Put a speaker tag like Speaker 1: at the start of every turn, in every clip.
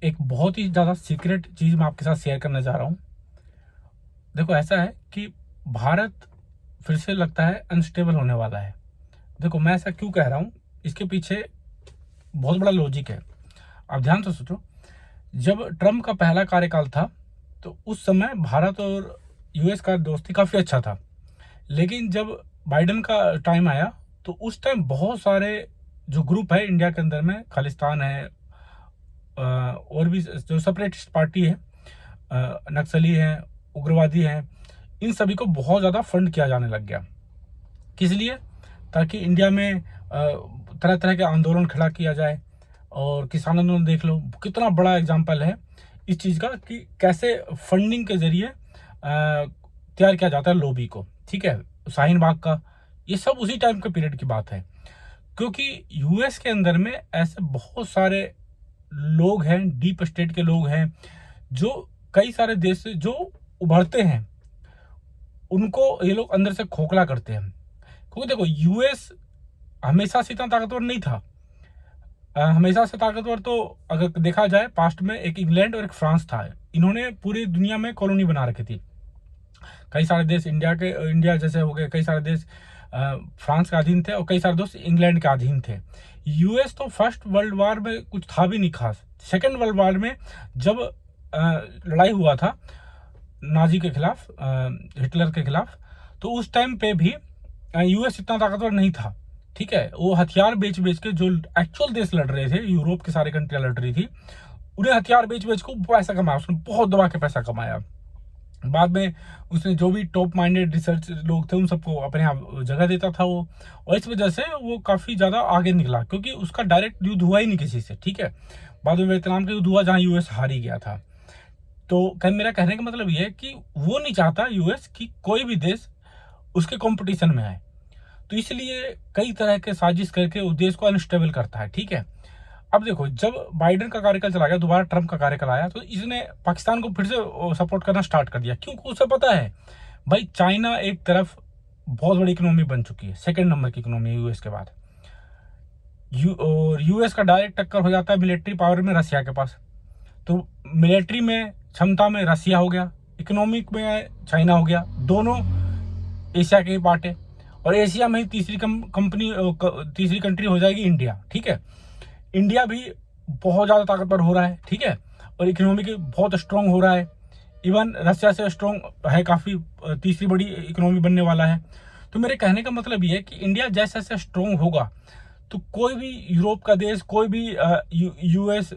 Speaker 1: एक बहुत ही ज़्यादा सीक्रेट चीज़ मैं आपके साथ शेयर करना चाह रहा हूँ। देखो ऐसा है कि भारत फिर से लगता है अनस्टेबल होने वाला है। देखो मैं ऐसा क्यों कह रहा हूँ, इसके पीछे बहुत बड़ा लॉजिक है। आप ध्यान से सोचो, जब ट्रम्प का पहला कार्यकाल था तो उस समय भारत और यूएस का दोस्ती काफ़ी अच्छा था। लेकिन जब बाइडेन का टाइम आया तो उस टाइम बहुत सारे जो ग्रुप है इंडिया के अंदर में, खालिस्तान है और भी जो सेपरेटिस्ट पार्टी है, नक्सली हैं, उग्रवादी हैं, इन सभी को बहुत ज़्यादा फंड किया जाने लग गया। किस लिए? ताकि इंडिया में तरह तरह के आंदोलन खड़ा किया जाए। और किसान आंदोलन देख लो, कितना बड़ा एग्जाम्पल है इस चीज़ का कि कैसे फंडिंग के जरिए तैयार किया जाता है लॉबी को। ठीक है, शाहीन बाग का, ये सब उसी टाइम के पीरियड की बात है। क्योंकि यूएस के अंदर में ऐसे बहुत सारे लोग हैं, डीप स्टेट के लोग हैं, जो कई सारे देश से जो उभरते हैं, उनको ये लोग अंदर से खोखला करते हैं। क्योंकि देखो यूएस हमेशा से इतना ताकतवर नहीं था। हमेशा से ताकतवर तो अगर देखा जाए पास्ट में एक इंग्लैंड और एक फ्रांस था। इन्होंने पूरी दुनिया में कॉलोनी बना रखी थी। कई सारे देश इंडिया जैसे हो गए, कई सारे देश फ्रांस के अधीन थे और कई सारे देश इंग्लैंड के अधीन थे। यूएस तो फर्स्ट वर्ल्ड वार में कुछ था भी नहीं खास। सेकेंड वर्ल्ड वार में जब लड़ाई हुआ था नाजी के खिलाफ, हिटलर के खिलाफ, तो उस टाइम पे भी यूएस इतना ताकतवर नहीं था। ठीक है, वो हथियार बेच बेच के, जो एक्चुअल देश लड़ रहे थे, यूरोप के सारे कंट्रियां लड़ रही थी, उन्हें हथियार बेच बेच को पैसा कमाया, उसने बहुत दबा के पैसा कमाया। बाद में उसने जो भी टॉप माइंडेड रिसर्च लोग थे उन सबको अपने यहाँ जगह देता था वो, और इस वजह से वो काफ़ी ज़्यादा आगे निकला, क्योंकि उसका डायरेक्ट युद्ध हुआ ही नहीं किसी से। ठीक है, बाद में वियतनाम का युद्ध हुआ जहाँ यूएस हार ही गया था। तो मेरा कहने का मतलब ये है कि वो नहीं चाहता यूएस कि कोई भी देश उसके कंपटीशन में आए, तो इसलिए कई तरह के साजिश करके उस देश को अनस्टेबल करता है। ठीक है, अब देखो जब बाइडेन का कार्यकाल चला गया, दोबारा ट्रम्प का कार्यकाल आया, तो इसने पाकिस्तान को फिर से सपोर्ट करना स्टार्ट कर दिया, क्योंकि उसे पता है भाई चाइना एक तरफ बहुत बड़ी इकोनॉमी बन चुकी है, सेकंड नंबर की इकोनॉमी है यूएस के बाद। और यूएस का डायरेक्ट टक्कर हो जाता है मिलिट्री पावर में रसिया के पास। तो मिलिट्री में क्षमता में रसिया हो गया, इकोनॉमिक में चाइना हो गया, दोनों एशिया के ही पार्ट है। और एशिया में ही तीसरी कंट्री हो जाएगी इंडिया। ठीक है, इंडिया भी बहुत ज़्यादा ताकतवर हो रहा है। ठीक है, और इकोनॉमिक बहुत स्ट्रांग हो रहा है, इवन रशिया से स्ट्रांग है काफ़ी, तीसरी बड़ी इकोनॉमी बनने वाला है। तो मेरे कहने का मतलब ये है कि इंडिया जैसे जैसे स्ट्रांग होगा तो कोई भी यूरोप का देश, कोई भी यूएस,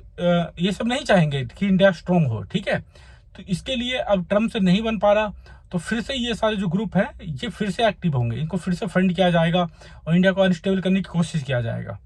Speaker 1: ये सब नहीं चाहेंगे कि इंडिया स्ट्रांग हो। ठीक है, तो इसके लिए अब ट्रम्प से नहीं बन पा रहा, तो फिर से ये सारे जो ग्रुप हैं ये फिर से एक्टिव होंगे, इनको फिर से फंड किया जाएगा और इंडिया को अनस्टेबल करने की कोशिश किया जाएगा।